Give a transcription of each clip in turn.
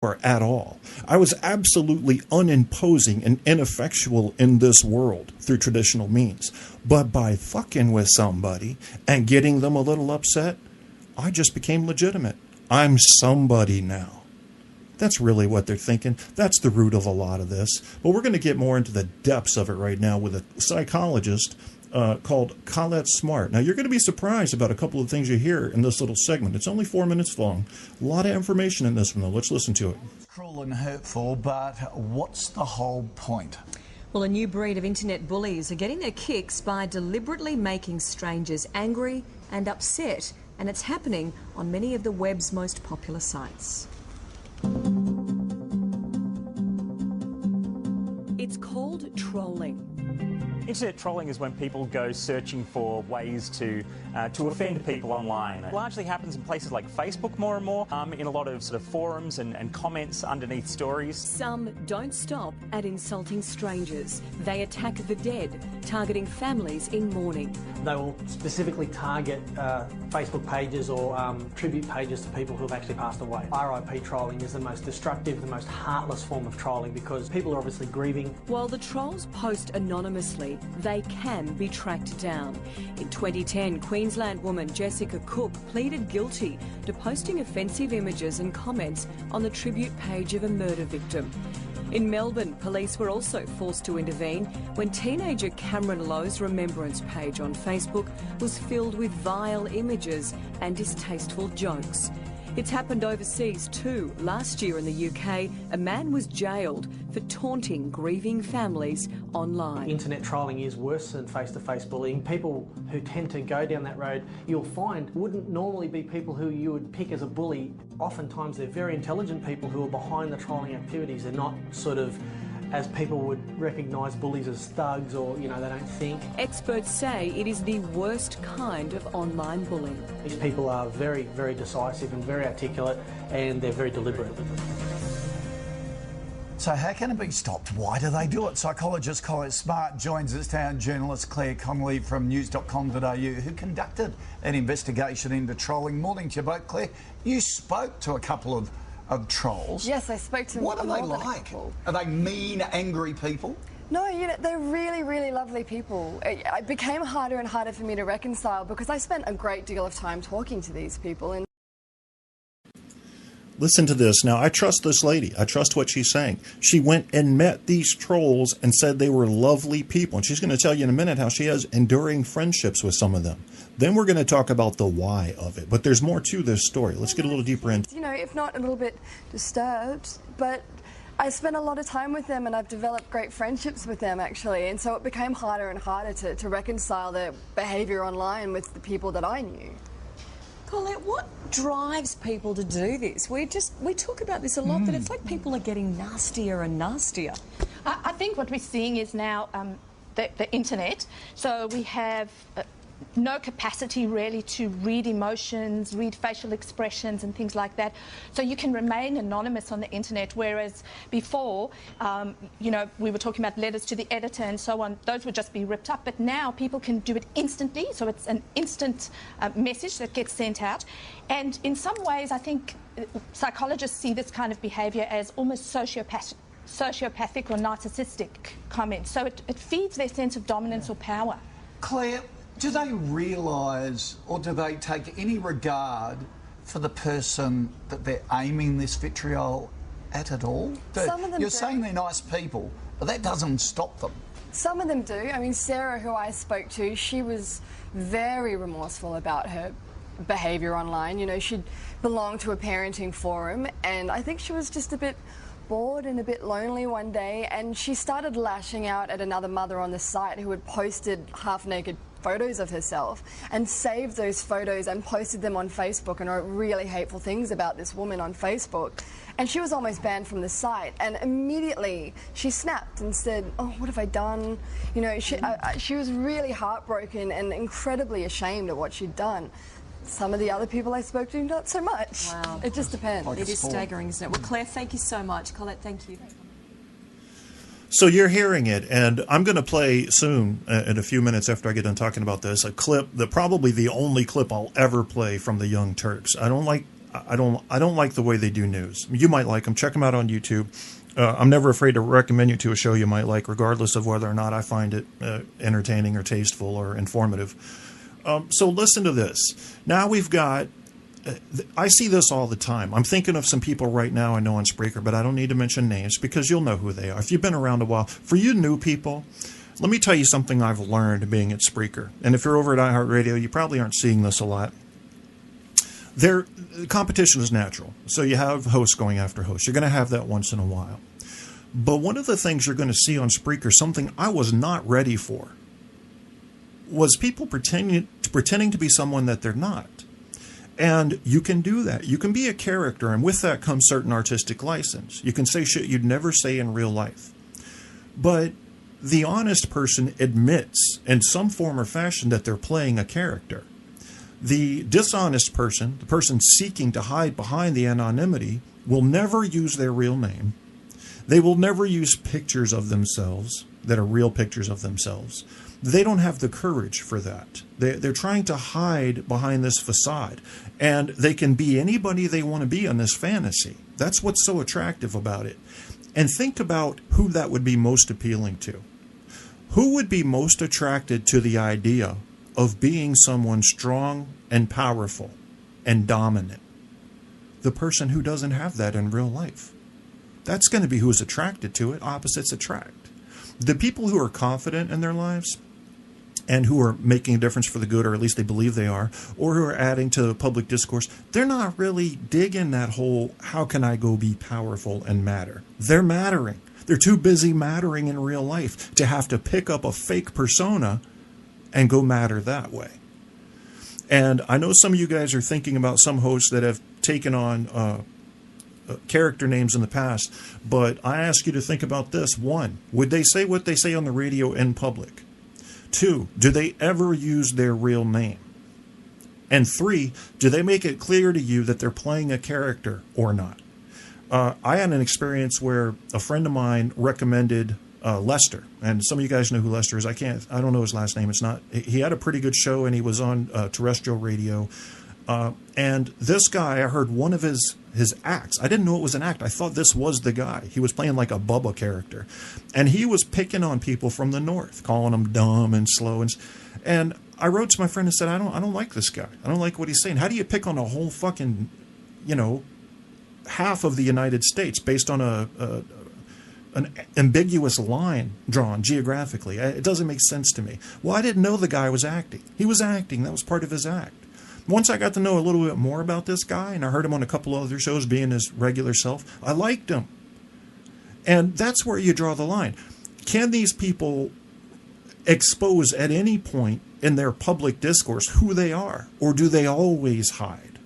or at all. I was absolutely unimposing and ineffectual in this world through traditional means. But by fucking with somebody and getting them a little upset, I just became legitimate. I'm somebody now. That's really what they're thinking. That's the root of a lot of this. But we're going to get more into the depths of it right now with a psychologist called Colette Smart. Now, you're going to be surprised about a couple of things you hear in this little segment. It's only 4 minutes long. A lot of information in this one, though. Let's listen to it. It's cruel and hurtful, but what's the whole point? Well, a new breed of internet bullies are getting their kicks by deliberately making strangers angry and upset, and it's happening on many of the web's most popular sites. It's called trolling. Internet trolling is when people go searching for ways to offend people online. It largely happens in places like Facebook more and more, in a lot of sort of forums and comments underneath stories. Some don't stop at insulting strangers. They attack the dead, targeting families in mourning. They will specifically target Facebook pages or tribute pages to people who have actually passed away. RIP trolling is the most destructive, the most heartless form of trolling because people are obviously grieving. While the trolls post anonymously, they can be tracked down. In 2010, Queensland woman Jessica Cook pleaded guilty to posting offensive images and comments on the tribute page of a murder victim. In Melbourne, police were also forced to intervene when teenager Cameron Lowe's remembrance page on Facebook was filled with vile images and distasteful jokes. It's happened overseas too. Last year in the UK, a man was jailed for taunting grieving families online. Internet trolling is worse than face-to-face bullying. People who tend to go down that road, you'll find, wouldn't normally be people who you would pick as a bully. Oftentimes they're very intelligent people who are behind the trolling activities. They're not sort of, as people would recognise bullies as thugs or, they don't think. Experts say it is the worst kind of online bullying. These people are very, very decisive and very articulate, and they're very deliberate. So how can it be stopped? Why do they do it? Psychologist Colette Smart joins us now, journalist Claire Connolly from news.com.au, who conducted an investigation into trolling. Morning to you both, Claire. You spoke to a couple of trolls. Yes, I spoke to them. What are they like? Are they mean, angry people? No, they're really, really lovely people. It became harder and harder for me to reconcile because I spent a great deal of time talking to these people. And listen to this. Now, I trust this lady. I trust what she's saying. She went and met these trolls and said they were lovely people. And she's going to tell you in a minute how she has enduring friendships with some of them. Then we're going to talk about the why of it. But there's more to this story. Let's get a little deeper into it. If not a little bit disturbed, but I spent a lot of time with them and I've developed great friendships with them, actually. And so it became harder and harder to reconcile their behaviour online with the people that I knew. Colette, what drives people to do this? We talk about this a lot, that it's like people are getting nastier and nastier. I think what we're seeing is now the internet. So we have no capacity really to read emotions, read facial expressions and things like that. So you can remain anonymous on the internet, whereas before, we were talking about letters to the editor and so on. Those would just be ripped up. But now people can do it instantly. So it's an instant message that gets sent out. And in some ways, I think psychologists see this kind of behaviour as almost sociopathic or narcissistic comments. So it feeds their sense of dominance or power. Claire, do they realise or do they take any regard for the person that they're aiming this vitriol at all? Some of them You're do. saying they're nice people, but that doesn't stop them. Some of them do. I mean, Sarah, who I spoke to, she was very remorseful about her behaviour online. She'd belonged to a parenting forum, and I think she was just a bit bored and a bit lonely one day, and she started lashing out at another mother on the site who had posted half-naked photos of herself and saved those photos and posted them on Facebook and wrote really hateful things about this woman on Facebook. And she was almost banned from the site, and immediately she snapped and said, "Oh, what have I done?" She was really heartbroken and incredibly ashamed at what she'd done. Some of the other people I spoke to, not so much. Wow. It just depends. It is staggering, isn't it? Well, Claire, thank you so much. Colette, thank you. So you're hearing it, and I'm going to play soon, in a few minutes after I get done talking about this, a clip, probably the only clip I'll ever play from the Young Turks. I don't like I don't like the way they do news. You might like them. Check them out on YouTube. I'm never afraid to recommend you to a show you might like, regardless of whether or not I find it entertaining or tasteful or informative. So listen to this. Now we've got, I see this all the time. I'm thinking of some people right now I know on Spreaker, but I don't need to mention names because you'll know who they are. If you've been around a while, for you new people, let me tell you something I've learned being at Spreaker. And if you're over at iHeartRadio, you probably aren't seeing this a lot. Competition is natural. So you have hosts going after hosts. You're going to have that once in a while. But one of the things you're going to see on Spreaker, something I was not ready for, was people pretending to be someone that they're not. And you can do that. You can be a character, and with that comes certain artistic license. You can say shit you'd never say in real life. But the honest person admits in some form or fashion that they're playing a character. The dishonest person, the person seeking to hide behind the anonymity, will never use their real name. They will never use pictures of themselves that are real pictures of themselves. They don't have the courage for that. They're trying to hide behind this facade, and they can be anybody they want to be on this fantasy. That's what's so attractive about it. And think about who that would be most appealing to. Who would be most attracted to the idea of being someone strong and powerful and dominant? The person who doesn't have that in real life. That's going to be who's attracted to it. Opposites attract. The people who are confident in their lives and who are making a difference for the good, or at least they believe they are, or who are adding to public discourse, they're not really digging that whole, how can I go be powerful and matter? They're mattering. They're too busy mattering in real life to have to pick up a fake persona and go matter that way. And I know some of you guys are thinking about some hosts that have taken on character names in the past, but I ask you to think about this. 1, would they say what they say on the radio in public? 2, do they ever use their real name? And 3, do they make it clear to you that they're playing a character or not? I had an experience where a friend of mine recommended Lester, and some of you guys know who Lester is. I don't know his last name. He had a pretty good show, and he was on terrestrial radio. And this guy, I heard one of his acts. I didn't know it was an act. I thought this was the guy. He was playing like a Bubba character. And he was picking on people from the north, calling them dumb and slow. And I wrote to my friend and said, I don't like this guy. I don't like what he's saying. How do you pick on a whole fucking, half of the United States based on an ambiguous line drawn geographically? It doesn't make sense to me. Well, I didn't know the guy was acting. He was acting. That was part of his act. Once I got to know a little bit more about this guy, and I heard him on a couple of other shows being his regular self, I liked him. And that's where you draw the line. Can these people expose at any point in their public discourse who they are, or do they always hide?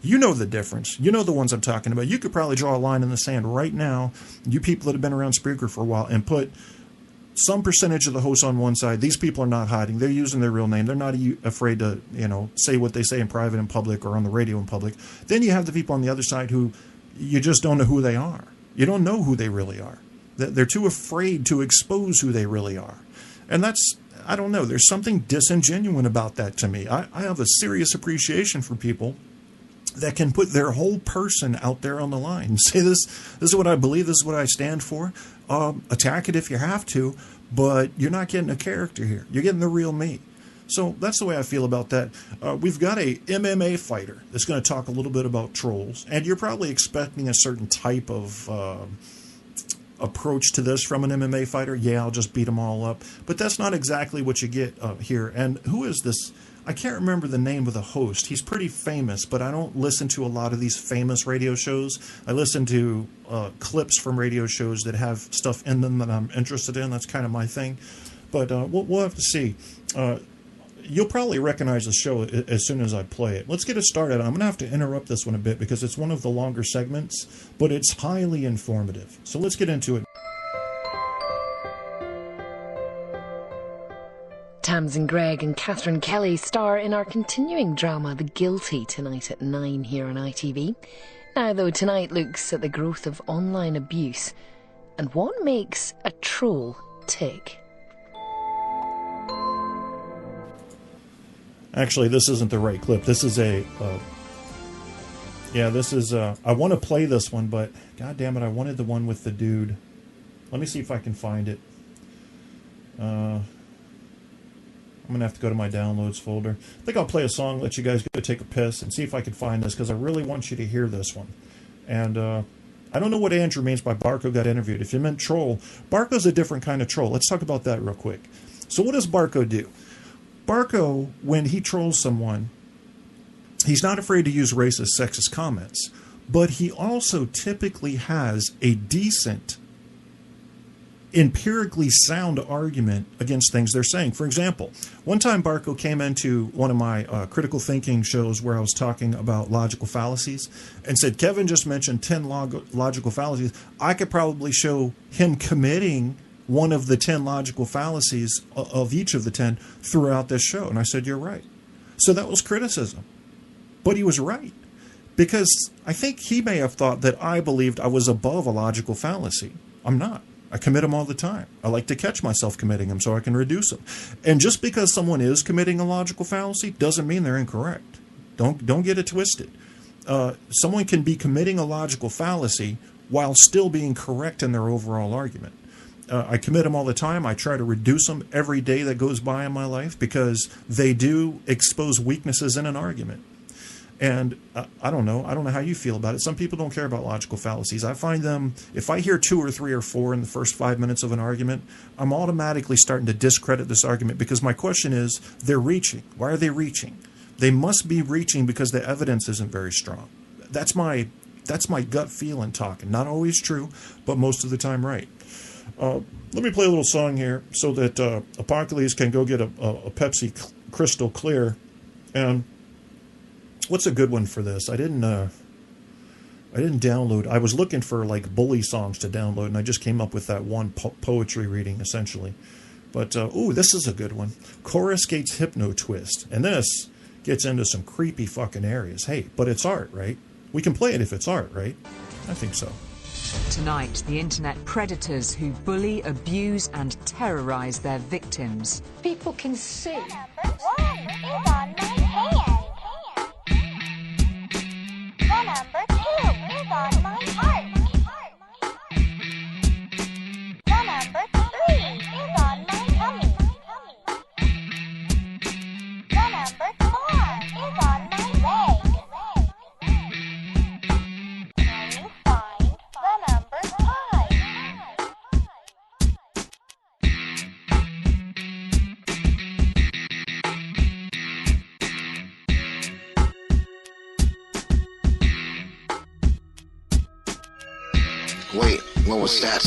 You know the difference. You know the ones I'm talking about. You could probably draw a line in the sand right now, you people that have been around Spreaker for a while, and put some percentage of the hosts on one side. These people are not hiding. They're using their real name. They're not afraid to, say what they say in private in public or on the radio in public. Then you have the people on the other side who you just don't know who they are. You don't know who they really are. They're too afraid to expose who they really are. And that's, I don't know, there's something disingenuous about that to me. I have a serious appreciation for people that can put their whole person out there on the line and say, this is what I believe, this is what I stand for. Attack it if you have to, but you're not getting a character here. You're getting the real me. So that's the way I feel about that. We've got a MMA fighter that's going to talk a little bit about trolls, and you're probably expecting a certain type of approach to this from an MMA fighter. Yeah, I'll just beat them all up. But that's not exactly what you get here. And who is this? I can't remember the name of the host. He's pretty famous, but I don't listen to a lot of these famous radio shows. I listen to clips from radio shows that have stuff in them that I'm interested in. That's kind of my thing. But we'll have to see. You'll probably recognize the show as soon as I play it. Let's get it started. I'm going to have to interrupt this one a bit because it's one of the longer segments, but it's highly informative. So let's get into it. Tamsin Gregg and Catherine Kelly star in our continuing drama The Guilty tonight at 9 here on ITV. Now, though, tonight looks at the growth of online abuse and what makes a troll tick. Actually, this isn't the right clip. This is a Yeah, this is, I want to play this one, but god damn it, I wanted the one with the dude. Let me see if I can find it. I'm going to have to go to my downloads folder. I think I'll play a song, let you guys go take a piss, and see if I can find this, because I really want you to hear this one. And I don't know what Andrew means by Barco got interviewed. If you meant troll, Barco's a different kind of troll. Let's talk about that real quick. So what does Barco do? Barco, when he trolls someone, he's not afraid to use racist, sexist comments, but he also typically has a decent, empirically sound argument against things they're saying. For example, one time Barco came into one of my critical thinking shows where I was talking about logical fallacies and said, Kevin just mentioned 10 logical fallacies. I could probably show him committing one of the 10 logical fallacies of each of the 10 throughout this show. And I said, you're right. So that was criticism. But he was right. Because I think he may have thought that I believed I was above a logical fallacy. I'm not. I commit them all the time. I like to catch myself committing them so I can reduce them. And just because someone is committing a logical fallacy doesn't mean they're incorrect. Don't get it twisted. Someone can be committing a logical fallacy while still being correct in their overall argument. I commit them all the time. I try to reduce them every day that goes by in my life because they do expose weaknesses in an argument. And I don't know how you feel about it. Some people don't care about logical fallacies. I find them, if I hear 2 or 3 or 4 in the first 5 minutes of an argument, I'm automatically starting to discredit this argument because my question is, they're reaching. Why are they reaching? They must be reaching because the evidence isn't very strong. That's my gut feeling talking. Not always true, but most of the time right. Let me play a little song here so that Apocalypse can go get a Pepsi Crystal Clear. And what's a good one for this? I didn't download. I was looking for like Bully songs to download, and I just came up with that one poetry reading essentially. But this is a good one. Chorus Gates Hypno Twist, and this gets into some creepy fucking areas. Hey, but it's art, right? We can play it if it's art, right? I think so. Tonight, the internet predators who bully, abuse and terrorize their victims. People can see. Number 1 is on my hand. The number 2 is on my heart. The number 3 is on my tummy. The number 4 is on my leg. Can you find the number 5? Wait, what was that?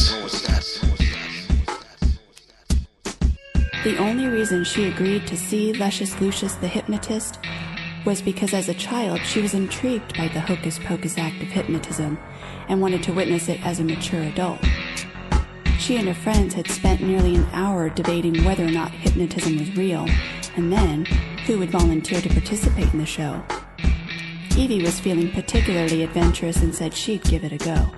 The only reason she agreed to see Luscious Lucius the hypnotist was because as a child she was intrigued by the hocus-pocus act of hypnotism and wanted to witness it as a mature adult. She and her friends had spent nearly an hour debating whether or not hypnotism was real, and then who would volunteer to participate in the show. Evie was feeling particularly adventurous and said she'd give it a go.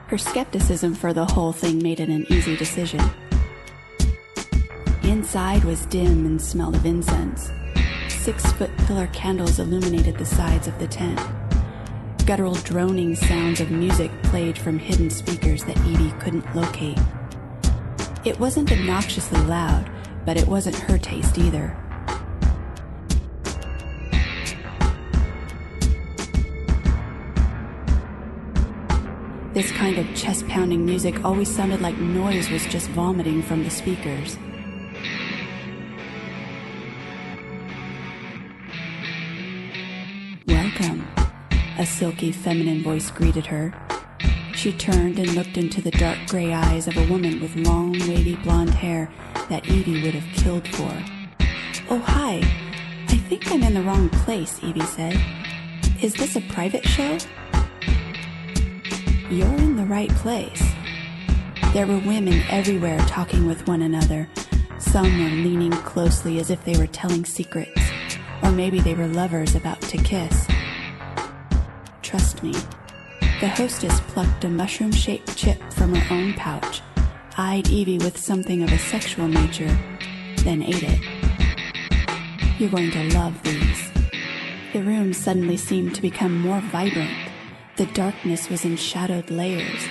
Her skepticism for the whole thing made it an easy decision. Inside was dim and smelled of incense. 6-foot pillar candles illuminated the sides of the tent. Guttural droning sounds of music played from hidden speakers that Evie couldn't locate. It wasn't obnoxiously loud, but it wasn't her taste either. This kind of chest-pounding music always sounded like noise was just vomiting from the speakers. Welcome, a silky feminine voice greeted her. She turned and looked into the dark gray eyes of a woman with long, wavy blonde hair that Evie would have killed for. Oh, hi. I think I'm in the wrong place, Evie said. Is this a private show? You're in the right place. There were women everywhere talking with one another. Some were leaning closely as if they were telling secrets, or maybe they were lovers about to kiss. Trust me. The hostess plucked a mushroom-shaped chip from her own pouch, eyed Evie with something of a sexual nature, then ate it. You're going to love these. The room suddenly seemed to become more vibrant. The darkness was in shadowed layers,